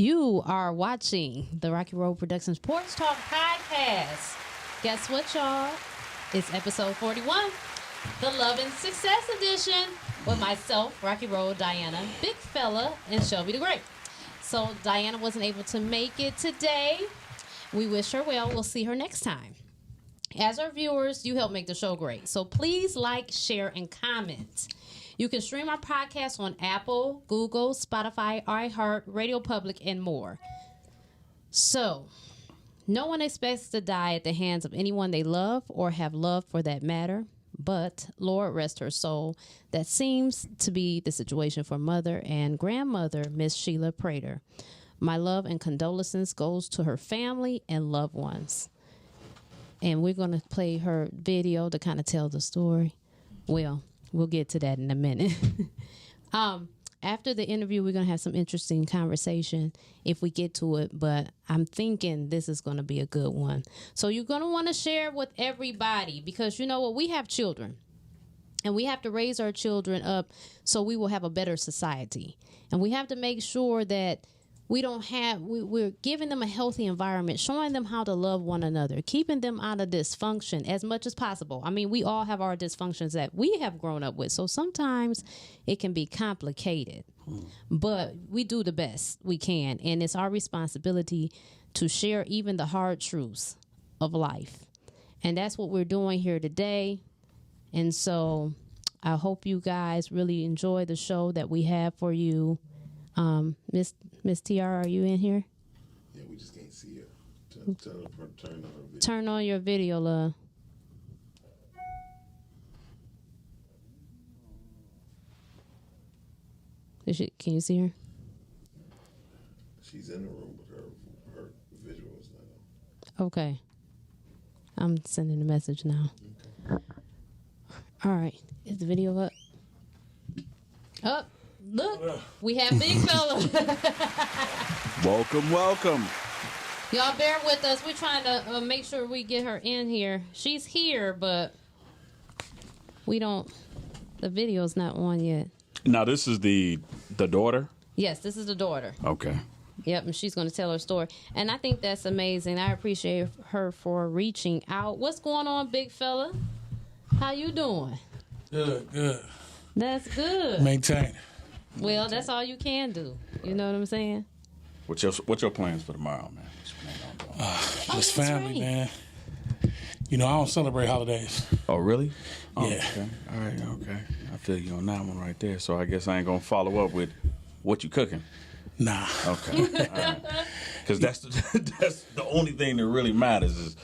You are watching the Rocky Road Productions Porch Talk podcast. Guess what, y'all? It's episode 41, the Love and Success edition, with myself, Rocky Road, Diana, Big Fella, and Shelby the Great. So Diana wasn't able to make it today. We wish her well. We'll see her next time. As our viewers, you help make the show great. So please like, share, and comment. You can stream our podcast on Apple, Google, Spotify, iHeart, Radio Public, and more. So, no one expects to die at the hands of anyone they love or have loved for that matter. But, Lord rest her soul, that seems to be the situation for mother and grandmother, Miss Sheila Prater. My love and condolences goes to her family and loved ones. And we're going to play her video to kind of tell the story. Well, we'll get to that in a minute. After the interview, we're going to have some interesting conversation if we get to it. But I'm thinking this is going to be a good one. So you're going to want to share with everybody because you know what? We have children. And we have to raise our children up so we will have a better society. And we have to make sure that we're giving them a healthy environment, showing them how to love one another, keeping them out of dysfunction as much as possible. I mean, we all have our dysfunctions that we have grown up with. So sometimes it can be complicated, but we do the best we can. And it's our responsibility to share even the hard truths of life. And that's what we're doing here today. And so I hope you guys really enjoy the show that we have for you. Miss TR, are you in here? Yeah, we just can't see her. Tell her to turn on her video. Turn on your video, love. Can you see her? She's in the room, but her visual is not on. Okay. I'm sending a message now. Okay. All right. Is the video up? Up. Look, we have Big Fella. Welcome. Y'all bear with us. We're trying to make sure we get her in here. She's here, but the video's not on yet. Now, this is the daughter? Yes, this is the daughter. Okay. Yep, and she's going to tell her story. And I think that's amazing. I appreciate her for reaching out. What's going on, Big Fella? How you doing? Good. That's good. Maintain. Well, that's all you can do. You know what I'm saying? What's your plans for tomorrow, man? Just family, right. Man. You know, I don't celebrate holidays. Oh, really? Oh, yeah. Okay. All right, okay. I feel you on that one right there. So I guess I ain't going to follow up with what you cooking. Nah. Okay. All right. Because that's the only thing that really matters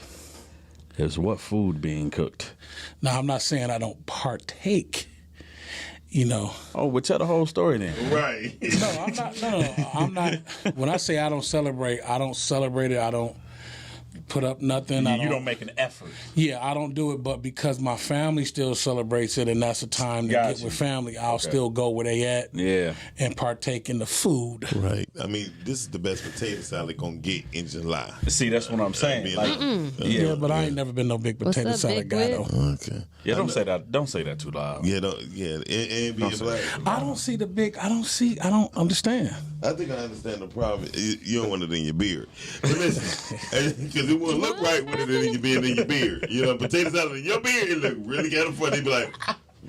is what food being cooked. Now, I'm not saying I don't partake. You know. Oh, well, tell the whole story then. Right. No, I'm not. When I say I don't celebrate it. I don't put up nothing. You don't make an effort. Yeah, I don't do it, but because my family still celebrates it and that's the time to get with family, I'll still go where they at and partake in the food. Right. I mean, this is the best potato salad gonna get in July. See, that's what I'm saying. But I ain't never been no big potato salad guy, though. Okay. Yeah, don't say that too loud. Yeah, and be black. I don't understand. I think I understand the problem. You don't want it in your beard. But listen, because it won't look right with it in your beard. You know, potato salad in your beard, it look really kind of funny. They be like,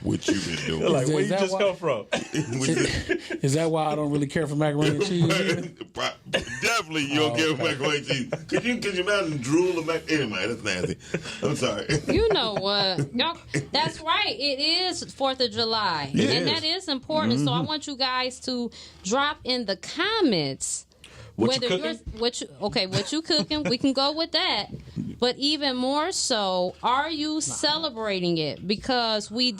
what you been doing? Like, where you just come from? Is that why I don't really care for macaroni and cheese? Definitely you don't care for macaroni and cheese. Could you imagine drool of macaroni? Anyway, that's nasty. I'm sorry. You know what? That's right. It is 4th of July. And that is important. Mm-hmm. So I want you guys to drop in the comments what you cooking? What you cooking? We can go with that. But even more so, are you celebrating it? Because we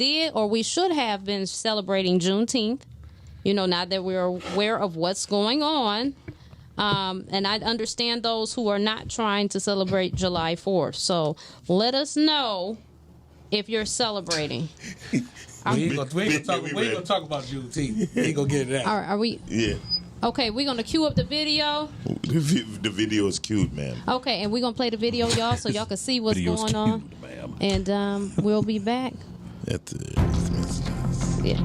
should have been celebrating Juneteenth. You know, now that we're aware of what's going on. And I understand those who are not trying to celebrate July 4th. So let us know if you're celebrating. We ain't gonna talk about Juneteenth. We ain't gonna get it out. Are we? Yeah. Okay, we're going to cue up the video. The video is cute, man. Okay, and we're going to play the video, y'all, so y'all can see what's going on. Ma'am. And we'll be back. At the messages. Yeah.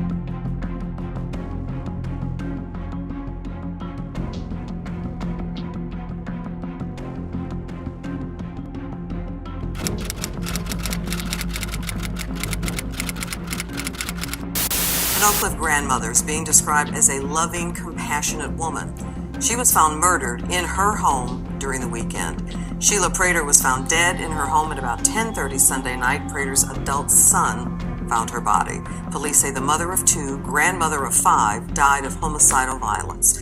Oak Cliff grandmother is being described as a loving, compassionate woman. She was found murdered in her home during the weekend. Sheila Prater was found dead in her home at about 10:30 Sunday night. Prater's adult son found her body. Police say the mother of 2, grandmother of 5, died of homicidal violence.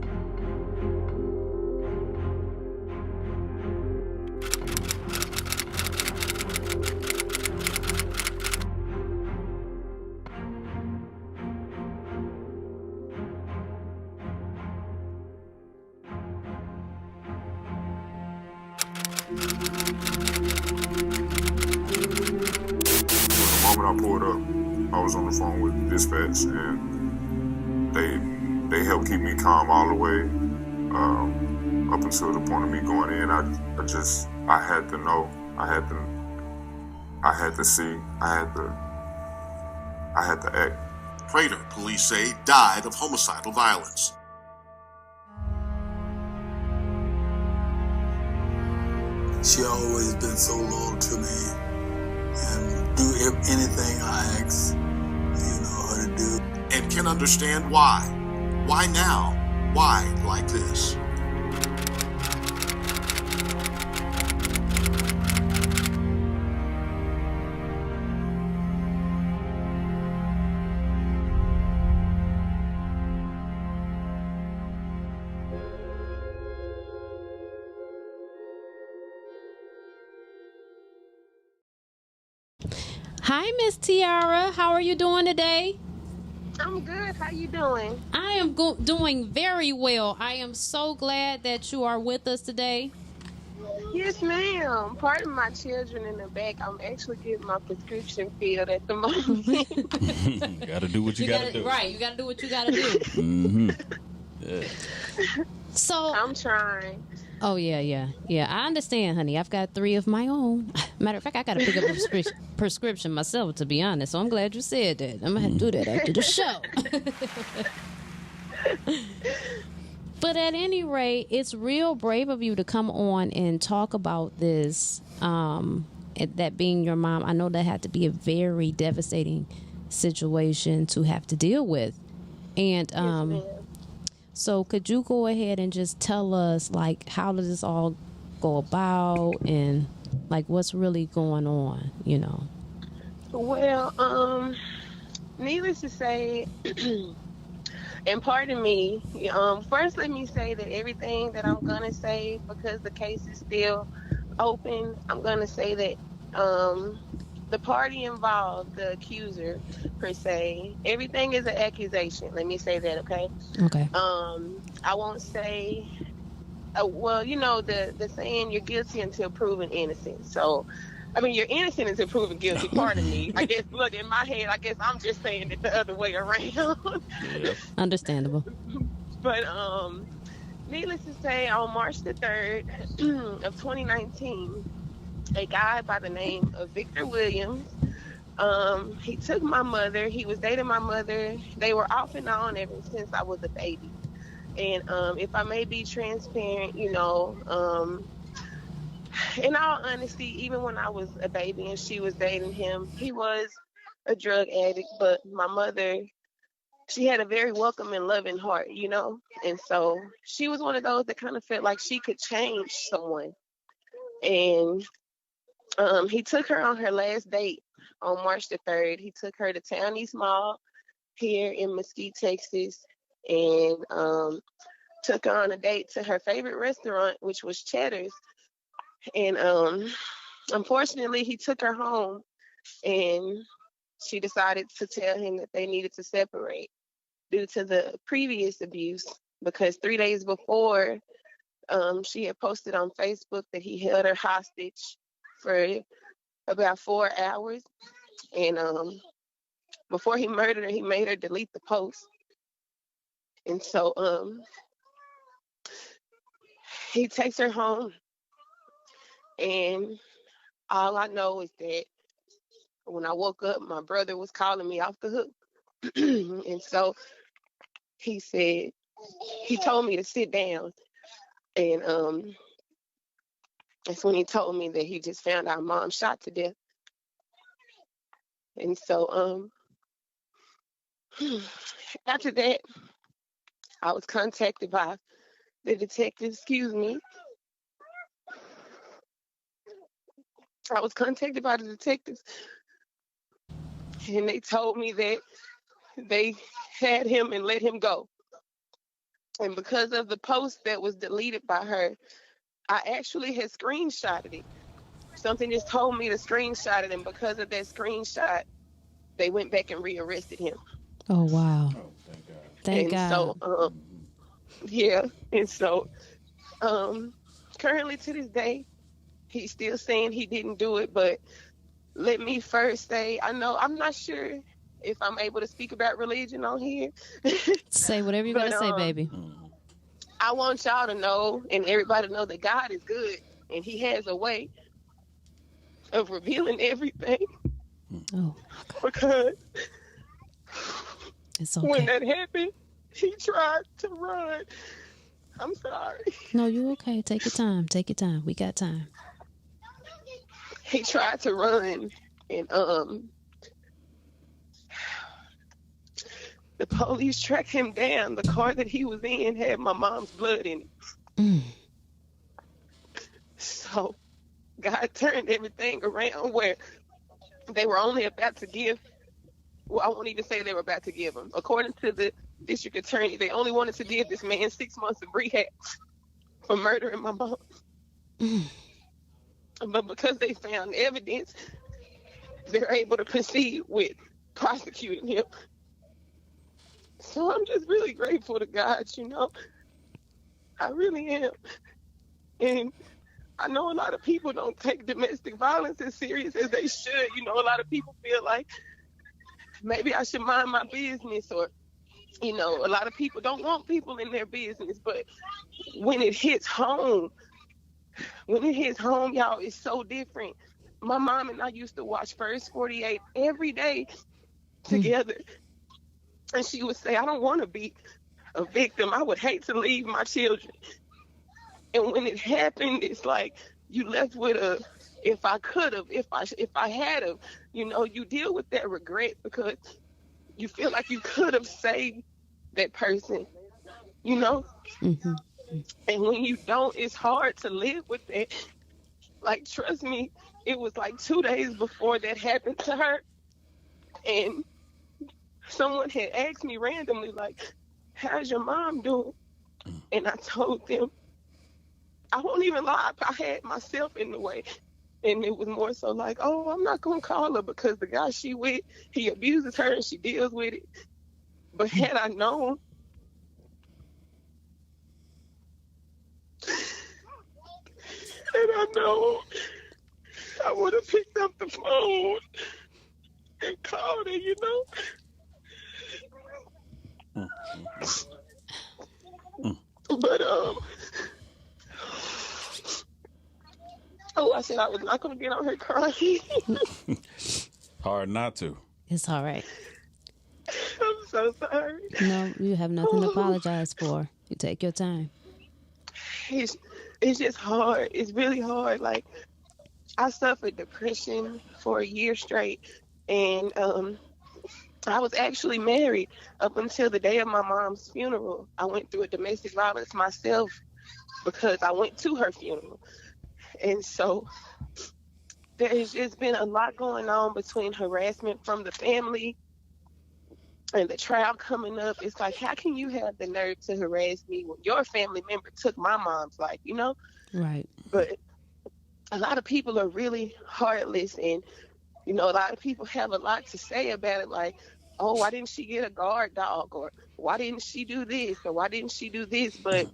The moment I pulled up, I was on the phone with dispatch, and they helped keep me calm all the way up until the point of me going in. I had to know, I had to see, I had to act. Prater, police say, died of homicidal violence. She always been so loyal to me and do anything I ask, her to do. And can understand why. Why now? Why like this? Hi, Miss Tiara. How are you doing today? I'm good. How you doing? I am doing very well. I am so glad that you are with us today. Yes, ma'am. Pardon my children in the back. I'm actually getting my prescription filled at the moment. Gotta do what you gotta do. Right. You gotta do what you gotta do. Mm-hmm. Yeah. So I'm trying. Oh, yeah. I understand, honey. I've got 3 of my own. Matter of fact, I got to pick up a prescription myself, to be honest. So I'm glad you said that. I'm going to have to do that after the show. But at any rate, it's real brave of you to come on and talk about this, that being your mom. I know that had to be a very devastating situation to have to deal with. And so could you go ahead and just tell us, like, how does this all go about and, like, what's really going on, Well, needless to say, and pardon me, first let me say that everything that I'm going to say, because the case is still open, I'm going to say that the party involved, the accuser, per se, everything is an accusation. Let me say that, okay? Okay. I won't say, the saying, you're guilty until proven innocent. So, you're innocent until proven guilty. Pardon me. I guess, look, in my head, I guess I'm just saying it the other way around. Yep. Understandable. But, needless to say, on March the 3rd of 2019, a guy by the name of Victor Williams, he took my mother. He was dating my mother. They were off and on ever since I was a baby. And if I may be transparent, in all honesty, even when I was a baby and she was dating him, he was a drug addict. But my mother, she had a very welcome and loving heart, And so she was one of those that kind of felt like she could change someone. And he took her on her last date on March the 3rd. He took her to Town East Mall here in Mesquite, Texas, and took her on a date to her favorite restaurant, which was Cheddar's. And unfortunately, he took her home, and she decided to tell him that they needed to separate due to the previous abuse, because 3 days before, she had posted on Facebook that he held her hostage for about 4 hours. And before he murdered her, he made her delete the post. And so he takes her home. And all I know is that when I woke up, my brother was calling me off the hook. And so he told me to sit down. And that's when he told me that he just found our mom shot to death. And so After that, I was contacted by the detectives, I was contacted by the detectives, and they told me that they had him and let him go. And because of the post that was deleted by her, I actually had screenshotted it. Something just told me to screenshot it, and because of that screenshot, they went back and rearrested him. Oh, wow. Oh, thank God. Thank and God. So, yeah. And so, currently to this day, he's still saying he didn't do it. But let me first say, I'm not sure if I'm able to speak about religion on here. Say whatever you gotta say, baby. I want y'all to know, and everybody to know, that God is good, and He has a way of revealing everything. Oh, because it's okay. When that happened, he tried to run. I'm sorry. No, you okay. Take your time. Take your time. We got time. He tried to run, and the police tracked him down. The car that he was in had my mom's blood in it. So God turned everything around where they were only about to give, well, I won't even say they were about to give him. According to the district attorney, they only wanted to give this man 6 months of rehab for murdering my mom. But because they found evidence, they're able to proceed with prosecuting him. So I'm just really grateful to God, I really am. And I know a lot of people don't take domestic violence as serious as they should. A lot of people feel like maybe I should mind my business, or, a lot of people don't want people in their business. But when it hits home, y'all, it's so different. My mom and I used to watch First 48 every day together. And she would say, I don't want to be a victim. I would hate to leave my children. And when it happened, it's like you left with a, if I could have, if I had have, you deal with that regret because you feel like you could have saved that person, Mm-hmm. And when you don't, it's hard to live with that. Like, trust me, it was like 2 days before that happened to her. And someone had asked me randomly, like, how's your mom doing? And I told them, I won't even lie, I had myself in the way. And it was more so like, oh, I'm not going to call her because the guy she with, he abuses her and she deals with it. But had I known, I would have picked up the phone and called her, But, I said I was not going to get on her crying. Hard not to. It's all right. I'm so sorry. No, you have nothing to apologize for. You take your time. It's just hard. It's really hard. Like, I suffered depression for a year straight, and I was actually married up until the day of my mom's funeral. I went through a domestic violence myself because I went to her funeral. And so there's just been a lot going on between harassment from the family and the trial coming up. It's like, how can you have the nerve to harass me when your family member took my mom's life, Right. But a lot of people are really heartless, and, a lot of people have a lot to say about it, like, oh, why didn't she get a guard dog? Or why didn't she do this? Or why didn't she do this? But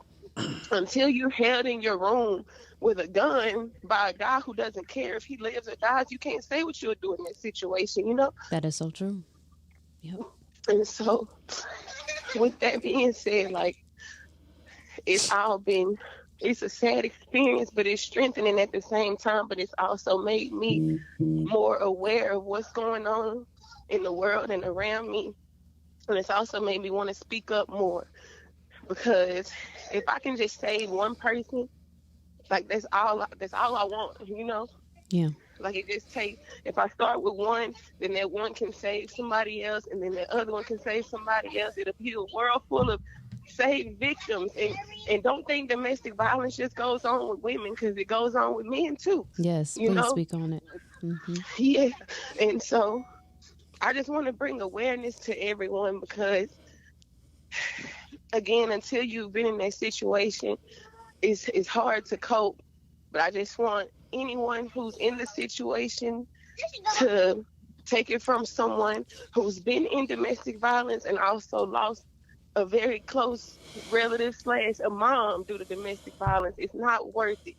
until you're held in your room with a gun by a guy who doesn't care if he lives or dies, you can't say what you'll do in that situation, That is so true. Yep. And so, with that being said, like, it's a sad experience, but it's strengthening at the same time. But it's also made me more aware of what's going on in the world and around me. And it's also made me want to speak up more, because if I can just save one person, like, that's all I want, Yeah. Like, it just takes, if I start with one, then that one can save somebody else, and then that other one can save somebody else. It'll be a world full of saved victims. And don't think domestic violence just goes on with women, because it goes on with men too. Yes, please speak on it. Mm-hmm. Yeah. And so I just want to bring awareness to everyone, because, again, until you've been in that situation, it's hard to cope. But I just want anyone who's in the situation to take it from someone who's been in domestic violence and also lost a very close relative / a mom due to domestic violence. It's not worth it.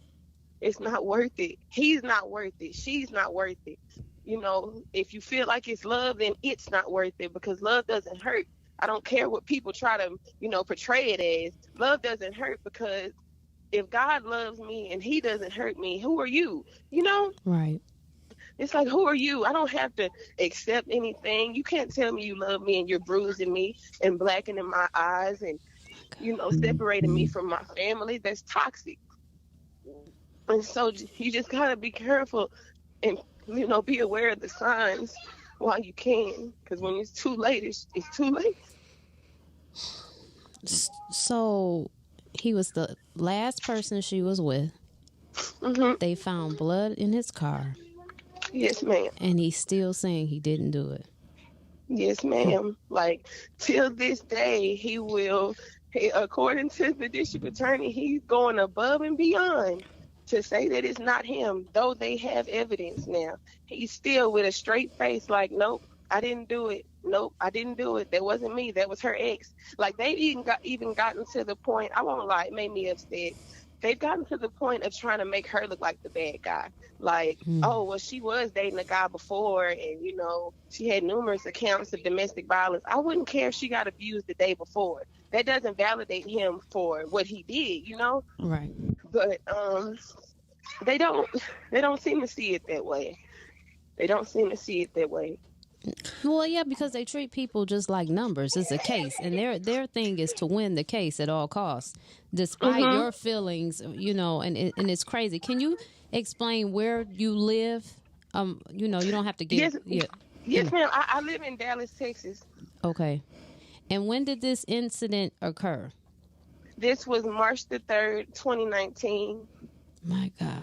It's not worth it. He's not worth it. She's not worth it. You know, if you feel like it's love, then it's not worth it, because love doesn't hurt. I don't care what people try to, portray it as. Love doesn't hurt, because if God loves me and he doesn't hurt me, who are you? Right. It's like, who are you? I don't have to accept anything. You can't tell me you love me and you're bruising me and blackening my eyes and, separating me from my family. That's toxic. And so you just got to be careful and, be aware of the signs while you can. Because when it's too late, it's too late. So he was the last person she was with. Mm-hmm. They found blood in his car. Yes, ma'am. And he's still saying he didn't do it. Yes, ma'am. Like, till this day, he will, according to the district attorney, he's going above and beyond to say that it's not him, though they have evidence now. He's still with a straight face like, nope, I didn't do it. Nope, I didn't do it. That wasn't me. That was her ex. Like, they've even gotten to the point, I won't lie, it made me upset. They've gotten to the point of trying to make her look like the bad guy. Like, oh, well, she was dating a guy before, and, she had numerous accounts of domestic violence. I wouldn't care if she got abused the day before. That doesn't validate him for what he did, Right. But they don't seem to see it that way. They don't seem to see it that way. Well, yeah, because they treat people just like numbers. It's a case, and their thing is to win the case at all costs, despite your feelings. And it's crazy. Can you explain where you live? You don't have to give. Yes, ma'am. I live in Dallas, Texas. Okay. And when did this incident occur? This was March the 3rd, 2019. My God.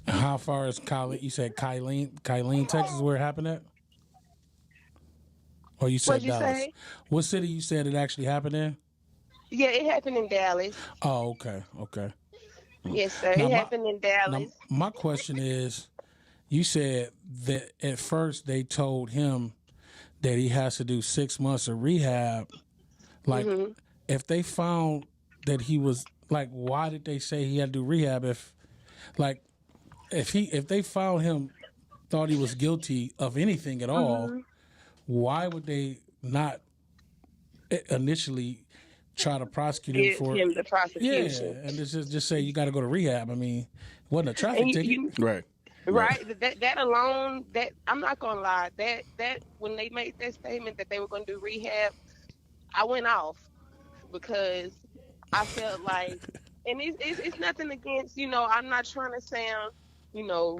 How far is Kylene? You said Kylene, Texas, where it happened at? Or you said Dallas? What'd you say? What city you said it actually happened in? Yeah, it happened in Dallas. Oh, okay. Yes, sir. It happened in Dallas. My question is, you said that at first they told him that he has to do 6 months of rehab. Like, if they found that he was, like, why did they say he had to do rehab? If they found him, thought he was guilty of anything at all, why would they not initially try to prosecute him for him the prosecution? Yeah, and just say you got to go to rehab. I mean, it wasn't a traffic ticket, right? Right. That alone, that I'm not gonna lie. That when they made that statement that they were gonna do rehab, I went off because I felt like, and it's nothing against, I'm not trying to sound,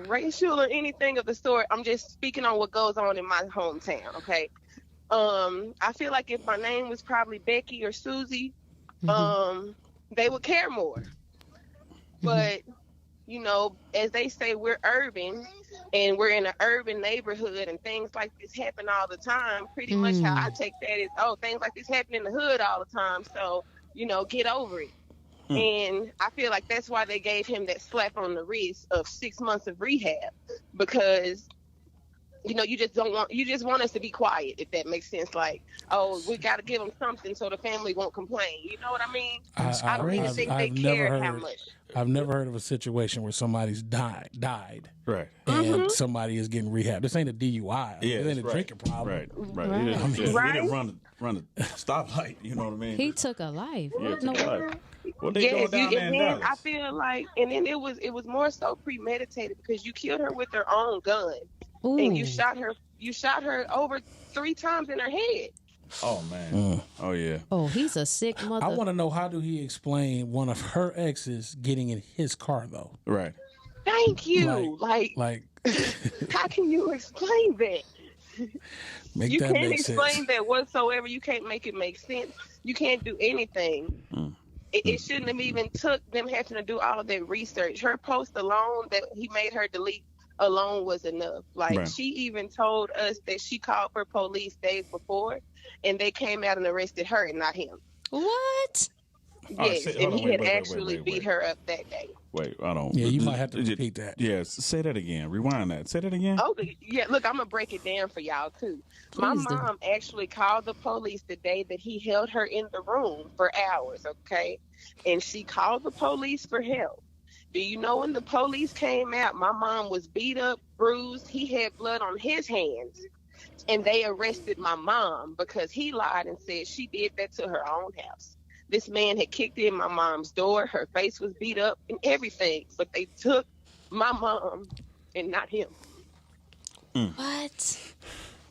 racial or anything of the sort. I'm just speaking on what goes on in my hometown. Okay. I feel like if my name was probably Becky or Susie, they would care more. But, as they say, we're urban and we're in an urban neighborhood and things like this happen all the time. Pretty much how I take that is, things like this happen in the hood all the time. So, get over it. And I feel like that's why they gave him that slap on the wrist of 6 months of rehab, because you just want us to be quiet, if that makes sense. Like, we got to give them something so the family won't complain. You know what I mean? I don't even think they care how much. I've never heard of a situation where somebody's died, right, and somebody is getting rehab. This ain't a DUI. Yeah, this ain't a drinking problem. Right. He didn't run a stoplight. You know what I mean? He took a life. Yeah, took a life. What they yes, doing down there in Dallas? I feel like, and then it was more so premeditated, because you killed her with her own gun. Ooh. And you shot her over 3 times in her head. Oh man. Oh yeah. Oh, he's a sick mother. I want to know, how do he explain one of her exes getting in his car though? Right. Thank you. Like how can you explain that? Make You that can't make explain sense. that whatsoever. You can't make it make sense. You can't do anything. It shouldn't have even took them having to do all of that research. Her post alone that he made her delete alone was enough. Like Right. she even told us that she called for police days before, and they came out and arrested her and not him. What? Yes, hold and on, he wait, had wait, wait, actually wait, beat wait. her up that day. Wait, I don't. Yeah, you might have to repeat that. Yes, say that again. Rewind that. Say that again. Oh, yeah. Look, I'm gonna break it down for y'all too. My Please do. mom actually called the police the day that he held her in the room for hours. Okay, and she called the police for help. Do you know when the police came out? My mom was beat up, bruised. He had blood on his hands, and they arrested my mom because he lied and said she did that to her own house. This man had kicked in my mom's door. Her face was beat up and everything, but they took my mom and not him. What?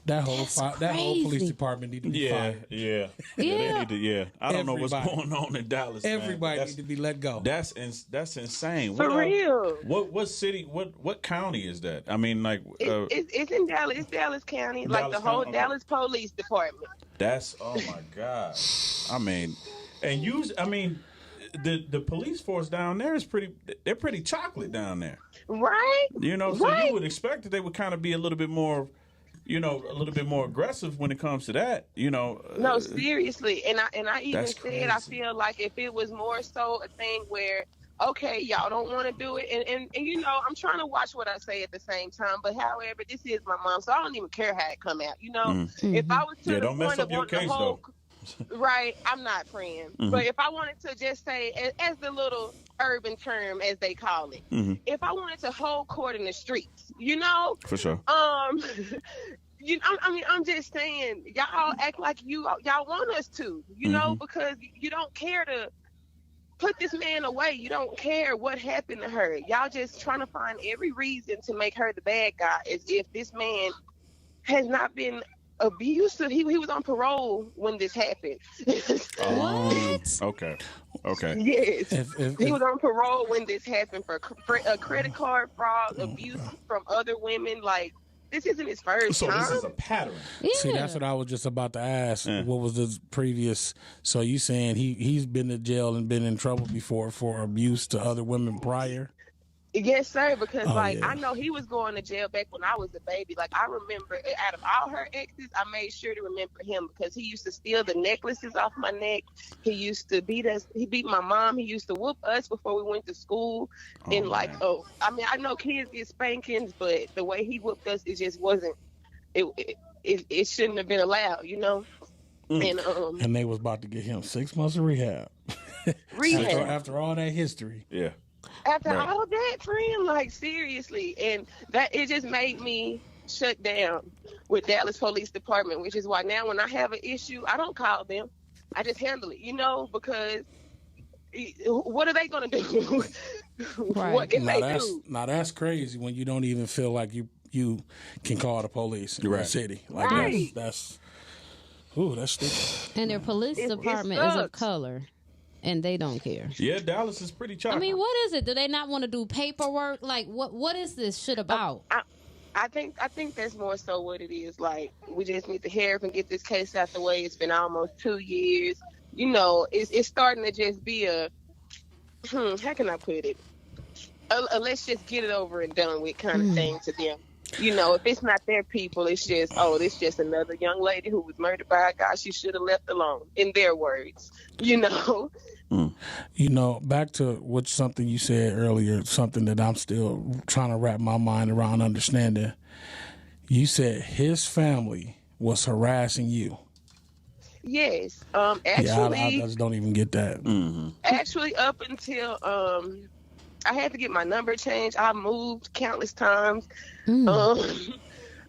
That whole That's that whole police crazy. department need to be Yeah, fired. yeah, Yeah. They need to, yeah. I don't know what's Everybody. going on in Dallas. man. Everybody That's- need to be let go. That's insane. For real. What city? What county is that? I mean, like It's in Dallas. It's Dallas County. Like Dallas the whole County? Okay. Dallas Police Department. that's oh my god. I mean, and I mean, the police force down there is they're pretty chocolate down there. Right? You know, so Right. you would expect that they would kind of be a little bit more, a little bit more aggressive when it comes to that. No, seriously. And I even That's said I crazy. feel like if it was more so a thing where, okay, y'all don't want to do it, and I'm trying to watch what I say at the same time. But however, this is my mom, so I don't even care how it come out. If I was to Yeah, the don't mess point up of your wanting case, the whole, though. right, I'm not friend. But if I wanted to just say, as the little urban term as they call it, if I wanted to hold court in the streets, For sure. I'm just saying, y'all act like y'all want us to, because you don't care to put this man away. You don't care what happened to her. Y'all just trying to find every reason to make her the bad guy, as if this man has not been abusive. He was on parole when this happened. What? Okay. Yes. If- He was on parole when this happened for a credit card fraud, abuse from other women. Like, this isn't his first So time. this is a pattern. Yeah. See, that's what I was just about to ask. What was the previous? So you saying he's been to jail and been in trouble before for abuse to other women prior? Yes, sir. Because yeah. I know he was going to jail back when I was a baby. Like, I remember, out of all her exes, I made sure to remember him because he used to steal the necklaces off my neck. He used to beat us. He beat my mom. He used to whoop us before we went to school. And man. I know kids get spankings, but the way he whooped us, it just wasn't. It shouldn't have been allowed, And And they was about to get him 6 months of rehab. rehab. After all that history. Yeah. After Right. all that, friend, like, seriously. And that, it just made me shut down with Dallas Police Department, which is why now when I have an issue, I don't call them. I just handle it, because what are they going to do? Right. What can they do? Now that's crazy when you don't even feel like you can call the police in the Right. city. Like Right. that's stupid. And their police It department is of sucks. color, and they don't care. Yeah, Dallas is pretty I chocolate. mean, what is it? Do they not want to do paperwork? Like, what is this shit about? I think that's more so what it is. Like, we just need to hurry up and get this case out the way. It's been almost 2 years. It's starting to just be how can I put it? Let's just get it over and done with kind of thing to them. If it's not their people, it's just, this just another young lady who was murdered by a guy she should have left alone, in their words, Back to something you said earlier, something that I'm still trying to wrap my mind around understanding. You said his family was harassing you. Yes. I Actually, just don't even get that. actually, up until I had to get my number changed. I moved countless times.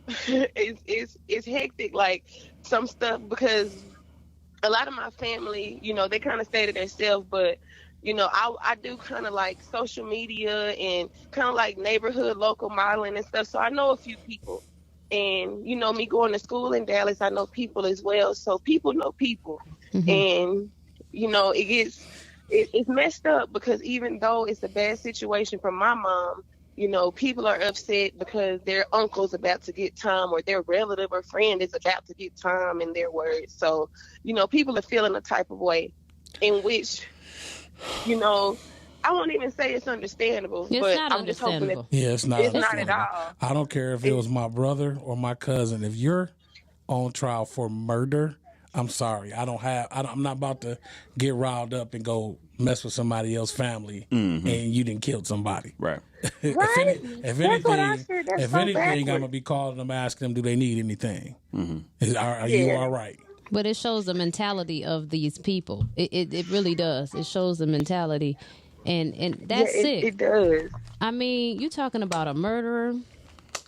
It's hectic, like some stuff, because a lot of my family, they kind of stay to themselves, but I do kind of like social media and kind of like neighborhood local modeling and stuff. So I know a few people, and me going to school in Dallas, I know people as well. So people know people, and it's messed up because even though it's a bad situation for my mom, people are upset because their uncle's about to get time, or their relative or friend is about to get time, in their words. So, people are feeling a type of way in which, I won't even say it's understandable, but I'm just hoping that it's not. It's not at all. I don't care if it was my brother or my cousin. If you're on trial for murder, I'm sorry. I'm not about to get riled up and go mess with somebody else's family and you didn't kill somebody. Right. If anything, I'm gonna be calling them, asking them, do they need anything? Are you all right? But it shows the mentality of these people. It really does. It shows the mentality, and that's sick. It does. I mean, you talking about a murderer,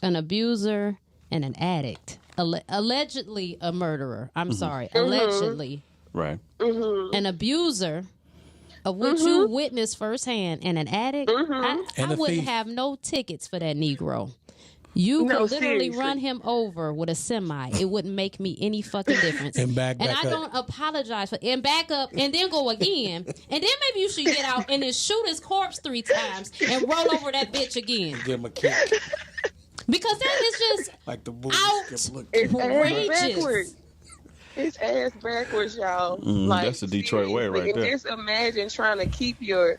an abuser, and an addict. Allegedly a murderer. I'm sorry. Allegedly. Right. An abuser, of which you witnessed firsthand, and an addict. I wouldn't have no tickets for that Negro. You could literally run him over with a semi. It wouldn't make me any fucking difference. And I don't apologize for and back up and then go again. And then maybe you should get out and then shoot his corpse 3 times and roll over that bitch again. Give him a kick. Because that is just like the outrageous. It's ass backwards, y'all. That's the Detroit way right there. Just imagine trying to keep your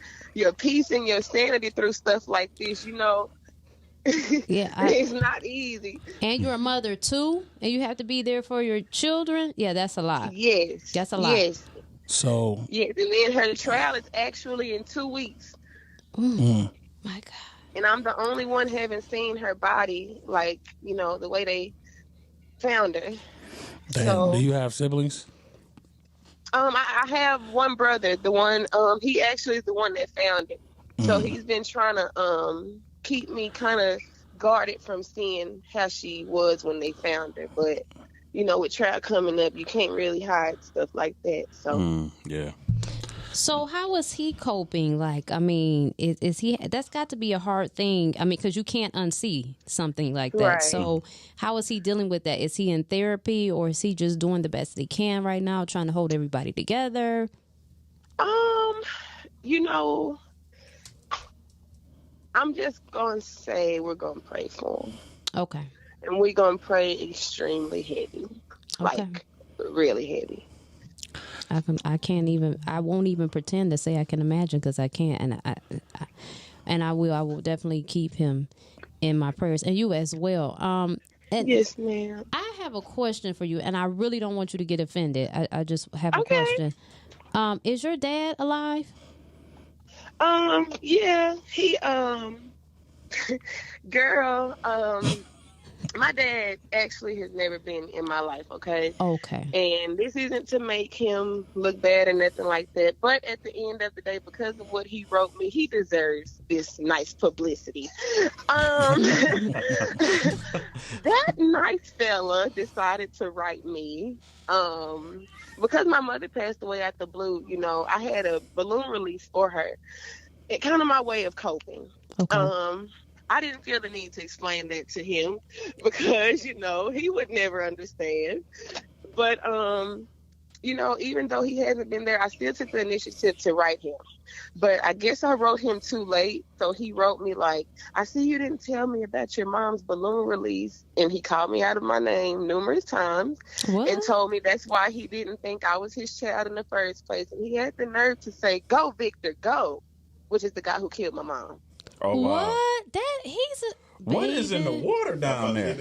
peace and your sanity through stuff like this, it's not easy. And you're a mother too, and you have to be there for your children. Yeah, that's a lot. Yes. That's a lot. Yes. So. Yes, and then her trial is actually in 2 weeks. My God. And I'm the only one haven't seen her body, the way they found her. Damn. So, do you have siblings? I have one brother. The one, he actually is the one that found it. So he's been trying to keep me kind of guarded from seeing how she was when they found her. But, with trial coming up, you can't really hide stuff like that. So yeah. So how is he coping? Like, I mean, is he? That's got to be a hard thing. I mean, because you can't unsee something like that. Right. So how is he dealing with that? Is he in therapy, or is he just doing the best he can right now, trying to hold everybody together? I'm just gonna say we're gonna pray for him. Okay. And we're gonna pray extremely heavy, really heavy. I won't even pretend to say I can imagine, because I can't, and I will definitely keep him in my prayers, and you as well. And yes, ma'am. I have a question for you, and I really don't want you to get offended. I just have a question. Is your dad alive? Yeah, he, girl, my dad actually has never been in my life, okay? Okay. And this isn't to make him look bad or nothing like that, but at the end of the day, because of what he wrote me, he deserves this nice publicity. That nice fella decided to write me, because my mother passed away out the blue, I had a balloon release for her. It kind of my way of coping. Okay. I didn't feel the need to explain that to him because, he would never understand. But, even though he hasn't been there, I still took the initiative to write him. But I guess I wrote him too late. So he wrote me like, I see you didn't tell me about your mom's balloon release. And he called me out of my name numerous times. What? And told me that's why he didn't think I was his child in the first place. And he had the nerve to say, "Go, Victor, go," which is the guy who killed my mom. Oh, wow. What? What is in the water down there?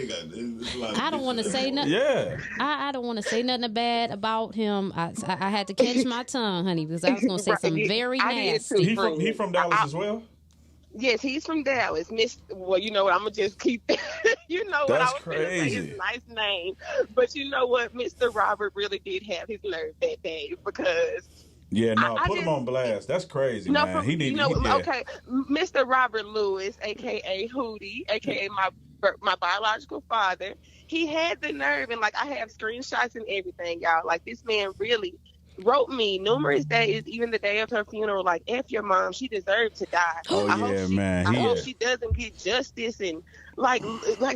I don't want to say nothing. Yeah. I don't want to say nothing bad about him. I had to catch my tongue, honey, because I was going to say something very nasty. He from Dallas as well? Yes, he's from Dallas. Well, you know what? I'm going to just keep you know what? I was going to say his nice name. But you know what? Mr. Robert really did have his nerve that day because... Yeah, no, put him on blast. That's crazy, man. Okay, Mr. Robert Lewis, a.k.a. Hootie, a.k.a. my biological father, he had the nerve, and, I have screenshots and everything, y'all. This man really wrote me numerous days, even the day of her funeral, F your mom, she deserved to die. Oh, I hope she doesn't get justice and,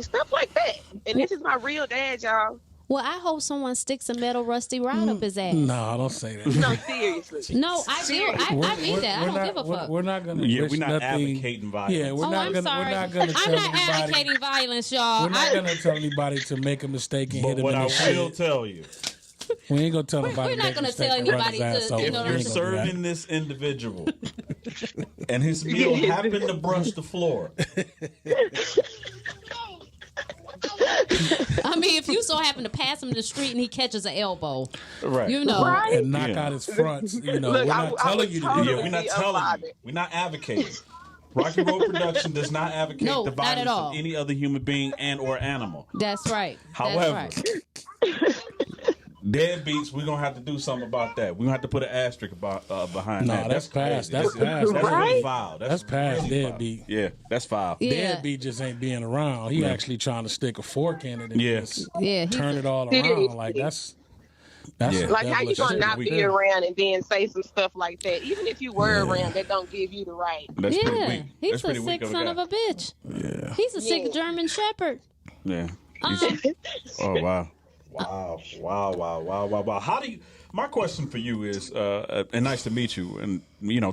stuff like that. And this is my real dad, y'all. Well, I hope someone sticks a metal rusty rod up his ass. No, don't say that. No, seriously. No, I do. I mean that. I don't give a fuck. We're not gonna. Yeah, wish we're not nothing. advocating violence. Yeah, we're not I'm gonna. sorry. We're not gonna tell I'm not anybody. advocating violence, y'all. We're not gonna tell anybody to make a mistake and But hit him what in I the will head. tell you, We ain't gonna tell We're nobody. not make a gonna mistake tell and run anybody his ass to, over. you know, if We you're ain't gonna do that. serving this individual and his meal happened to brush the floor, I mean, if you so happen to pass him in the street and he catches an elbow, right? you know. Right? and knock out his fronts, you know, Look, we're I not would telling you to do totally Yeah, that. we're not be telling you. unbothered. We're not advocating. Rocky Road Production does not advocate No, the not at violence all. of any other human being and or animal. That's right. However, That's right. deadbeats, we're gonna have to do something about that. We're gonna have to put an asterisk behind No, that. that's past. crazy. That's past. That's Right? really foul. That's past really foul. deadbeat. Yeah, that's foul. Yeah. Deadbeat just ain't being around. He actually trying to stick a fork in it and Yeah. just Yeah, he's turn it all Seriously. around. Like that's Yeah. Like, how you devilish gonna shit not right be there. around and then say some stuff like that? Even if you were around, that don't give you the right. That's pretty yeah, weak. he's That's a pretty sick weak son a of guy. a bitch. Yeah. He's a sick Yeah. German Shepherd. Yeah. Oh wow. How do you? My question for you is, and nice to meet you, and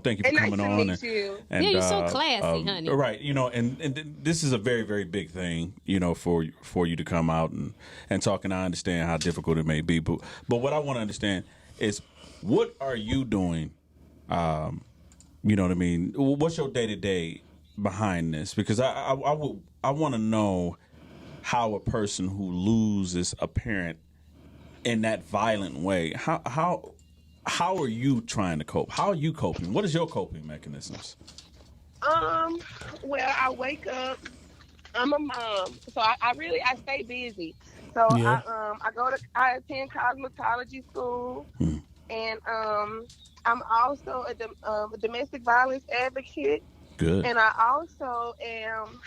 thank you for And nice coming to on. meet you. And, Yeah, you're so classy, honey. Right, and this is a very, very big thing, for you to come out and talk. And I understand how difficult it may be, but what I want to understand is, what are you doing? You know what I mean? What's your day to day behind this? Because I want to know how a person who loses a parent in that violent way, how are you trying to cope? How are you coping? What is your coping mechanisms? Well, I wake up. I'm a mom, so I stay busy. So Yeah. I attend cosmetology school, and I'm also a domestic violence advocate, Good. and I also am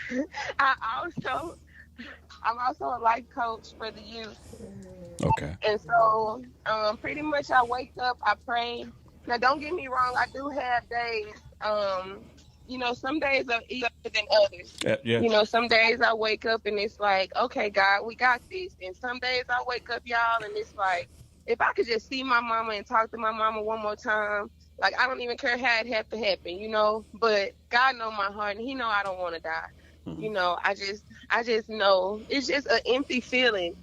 I'm also a life coach for the youth. Okay. And so, pretty much I wake up, I pray. Now, don't get me wrong, I do have days, some days are easier than others. Yeah. Some days I wake up and it's like, okay, God, we got this. And some days I wake up, y'all, and it's like, if I could just see my mama and talk to my mama one more time, like, I don't even care how it have to happen, but God know my heart, and he know I don't want to die. Mm-hmm. I just know it's just an empty feeling.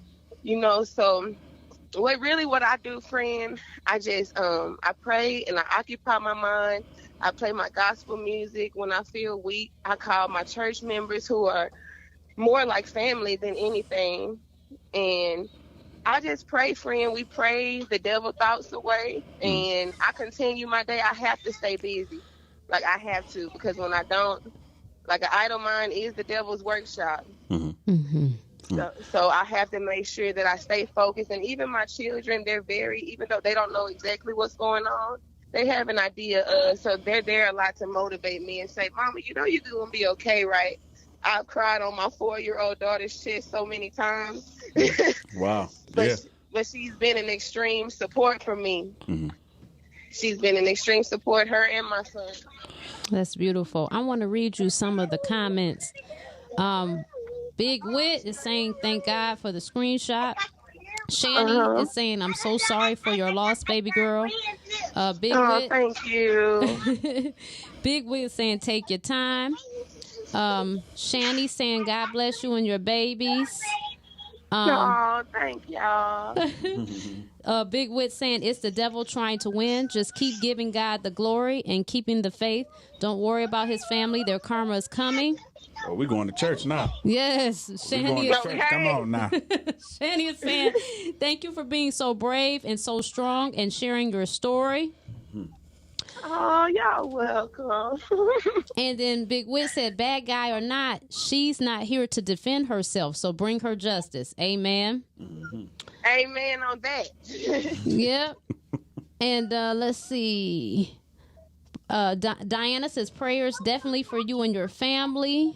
So what I do, friend, I just, I pray and I occupy my mind. I play my gospel music. When I feel weak, I call my church members, who are more like family than anything. And I just pray, friend. We pray the devil thoughts away, and I continue my day. I have to stay busy. Like, I have to, because when I don't, like, an idle mind is the devil's workshop. Mm-hmm. Mm-hmm. So I have to make sure that I stay focused. And even my children, even though they don't know exactly what's going on, they have an idea. So they're there a lot to motivate me and say, Mama, you're going to be okay, right? I've cried on my 4-year-old daughter's chest so many times. Wow. But she's been an extreme support for me. Mm-hmm. She's been an extreme support, her and my son. That's beautiful. I want to read you some of the comments. Big Wit is saying, thank God for the screenshot. Shani is saying, I'm so sorry for your loss, baby girl. Big Wit. Thank you. Big Wit is saying, take your time. Shani saying, God bless you and your babies. Thank y'all. Big Wit saying, it's the devil trying to win. Just keep giving God the glory and keeping the faith. Don't worry about his family. Their karma is coming. Oh, we're going to church now. Yes. We're going Shani to church. Come on now. Shani is saying, thank you for being so brave and so strong and sharing your story. Oh, y'all welcome. And then Big Wit said, bad guy or not, she's not here to defend herself, so bring her justice. Amen. Mm-hmm. Amen on that. Yep. And let's see. Diana says, prayers definitely for you and your family.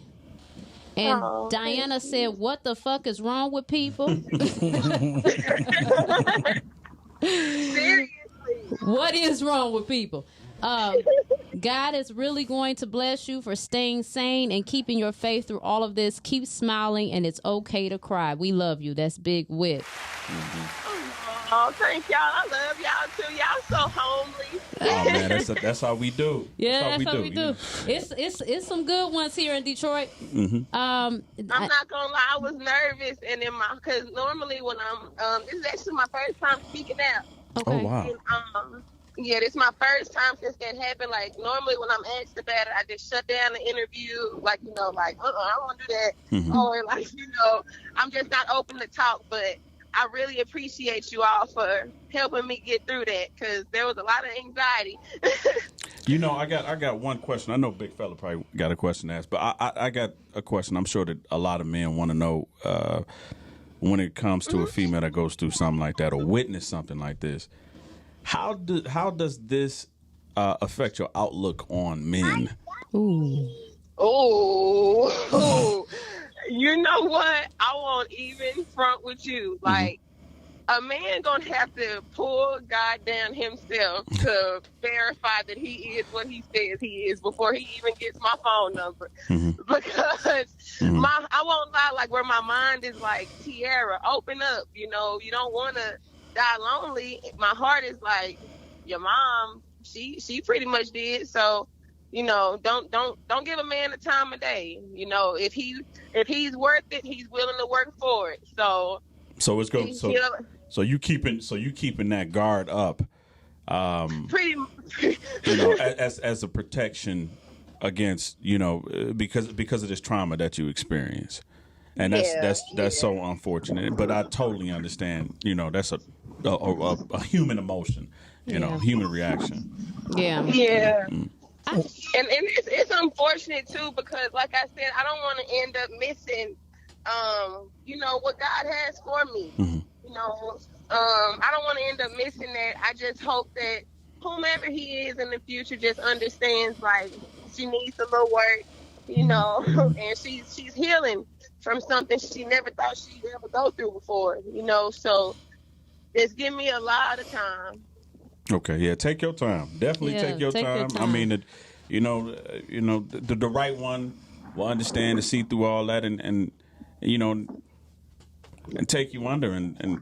And Diana said, what the fuck is wrong with people? Seriously. What is wrong with people? God is really going to bless you for staying sane and keeping your faith through all of this. Keep smiling, and it's okay to cry. We love you. That's Big Whip. Oh, thank y'all. I love y'all too. Y'all so homely. Oh man, that's how we do. Yeah, that's how we do. It's some good ones here in Detroit. Mm-hmm. I'm not gonna lie, I was nervous, and because normally when I'm this is actually my first time speaking out. Okay. Oh wow. And, yeah, this is my first time since that happened. Like normally when I'm asked about it, I just shut down the interview, like I don't want to do that, Mm-hmm. or I'm just not open to talk. But I really appreciate you all for helping me get through that, because there was a lot of anxiety. I got one question. I know Big Fella probably got a question to ask, but I got a question. I'm sure that a lot of men want to know when it comes to a female that goes through something like that or witness something like this. How does this affect your outlook on men? Ooh. Oh, you know what? I won't even front with you. Like, a man gonna have to pull God down himself to verify that he is what he says he is before he even gets my phone number. Because I won't lie, like where my mind is like, Tiara, open up. You don't want to die lonely. My heart is like, your mom, she pretty much did. So, don't give a man the time of day. If he's worth it, he's willing to work for it. So it's going. So you keeping that guard up, pretty. as a protection against because of this trauma that you experience, and that's so unfortunate. But I totally understand. That's a human emotion. Human reaction. Yeah. Yeah. And it's unfortunate too, because like I said, I don't want to end up missing what God has for me. I don't want to end up missing that. I just hope that whomever he is in the future just understands, like, she needs a little work, and she's healing from something she never thought she'd ever go through before, so just give me a lot of time. Okay, yeah, take your time. Definitely take your time. I mean, the right one will understand and see through all that, and take you under and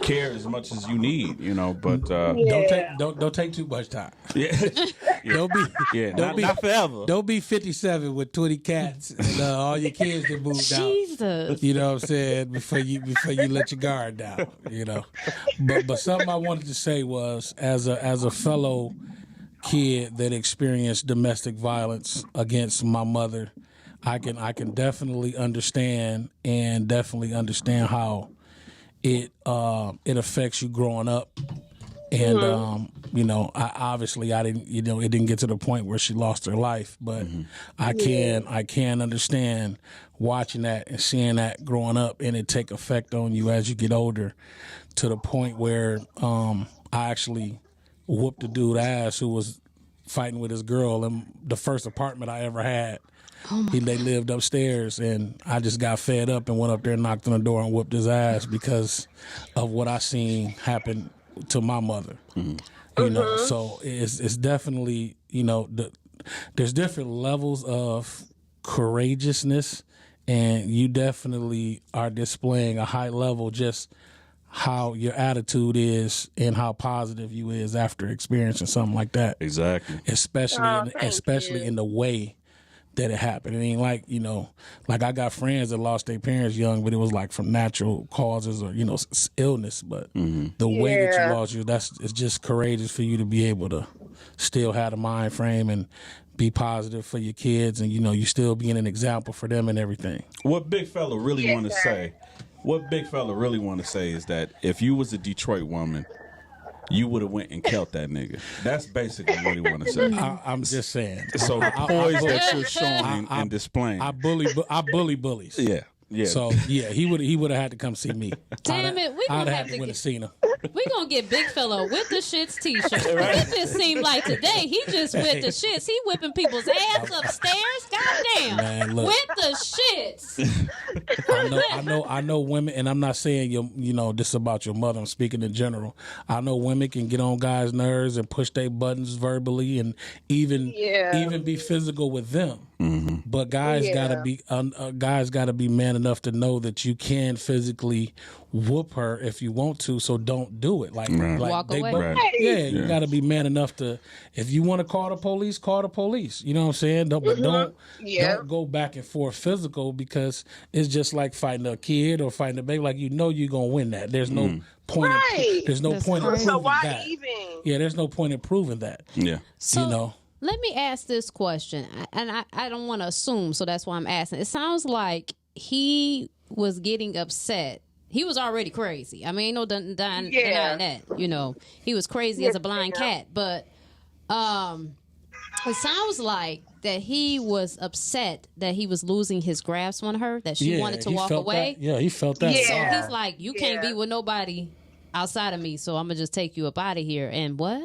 care as much as you need, But don't take too much time. Yeah, not forever. Don't be 57 with 20 cats and all your kids that moved out. Jesus. You know what I'm saying? Before you let your guard down. But something I wanted to say was, as a fellow kid that experienced domestic violence against my mother, I can definitely understand how it affects you growing up, and I didn't it didn't get to the point where she lost her life, but I can understand watching that and seeing that growing up, and it take effect on you as you get older, to the point where I actually whooped a dude ass who was fighting with his girl in the first apartment I ever had. They lived upstairs, and I just got fed up and went up there and knocked on the door and whooped his ass because of what I seen happen to my mother. So it's definitely, there's different levels of courageousness, and you definitely are displaying a high level, just how your attitude is and how positive you is after experiencing something like that. Exactly. Especially in the way that it happened. It ain't like, like I got friends that lost their parents young, but it was like from natural causes or, illness. But the way that you lost it's just courageous for you to be able to still have a mind frame and be positive for your kids, and, you still being an example for them and everything. What Big Fella really want to say is that if you was a Detroit woman, you would have went and killed that nigga. That's basically what he want to say. I'm just saying. So the poise that you're showing and displaying. I bully bullies. Yeah. Yeah. So he would have had to come see me. Damn it, we gonna have to get Cena. We gonna get Big Fella with the shits t-shirt. It just seemed like today he just with the shits. He whipping people's ass upstairs. Goddamn, Man, look. with the shits. I know women, and I'm not saying this about your mother. I'm speaking in general. I know women can get on guys' nerves and push their buttons verbally, and even be physical with them. Mm-hmm. But guys gotta be man enough to know that you can physically whoop her if you want to. So don't do it. Like walk away. You gotta be man enough to. If you want to call the police, call the police. You know what I'm saying? Don't go back and forth physical, because it's just like fighting a kid or fighting a baby. Like you're gonna win that. There's no point. There's no point in proving so why that. even? Yeah, there's no point in proving that. Yeah. So, let me ask this question, and I don't want to assume, so that's why I'm asking. It sounds like he was getting upset. He was already crazy. I mean, ain't no denying that. He was crazy as a blind cat. But it sounds like that he was upset that he was losing his grasp on her, that she wanted to walk away. Yeah, he felt that. So he's like, you can't be with nobody outside of me, so I'm going to just take you up out of here. And what?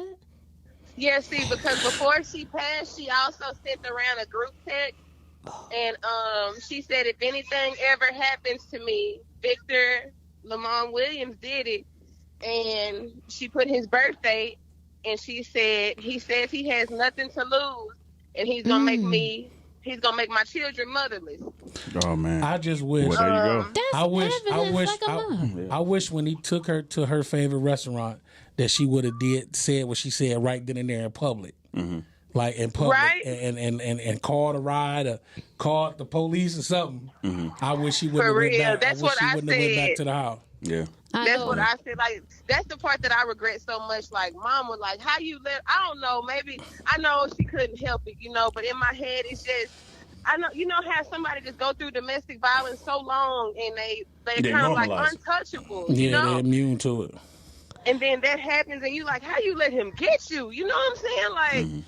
Yeah, see, because before she passed, she also sent around a group text, and she said, if anything ever happens to me, Victor Lamont Williams did it, and she put his birthday, and she said, he says he has nothing to lose, and he's gonna make my children motherless. Oh man! I just wish. Well, there you go. I wish when he took her to her favorite restaurant that she would have said what she said right then and there in public. Mm-hmm. Like in public, right? and called a ride or called the police or something. Mm-hmm. I wish she wouldn't have went back. That's what I said. Went back to the house. Yeah. That's what I said. Like, that's the part that I regret so much. Like, mom was like, how you let, I don't know, maybe, I know she couldn't help it, but in my head, it's just, I know, how somebody just go through domestic violence so long and they're kind of like untouchable, they're immune to it. And then that happens and you like, how you let him get you? You know what I'm saying? Like,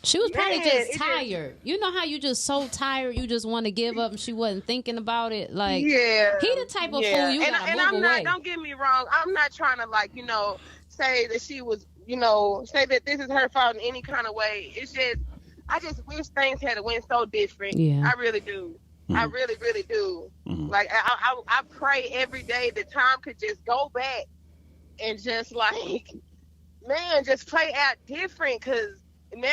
she was probably just tired. You know how you just so tired, you just want to give up, and she wasn't thinking about it. Like, he the type of fool you gotta move away. Don't get me wrong. I'm not trying to say that she was, say that this is her fault in any kind of way. It's just, I just wish things had went so different. Yeah, I really do. Mm-hmm. I really, really do. Mm-hmm. Like, I pray every day that time could just go back and just just play out different, because now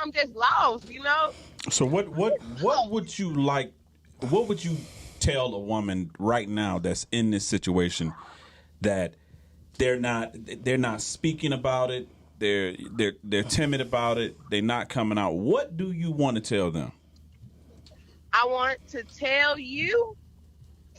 I'm just lost, So what would you like? What would you tell a woman right now that's in this situation that they're not speaking about it, they're timid about it, they're not coming out? What do you want to tell them? I want to tell you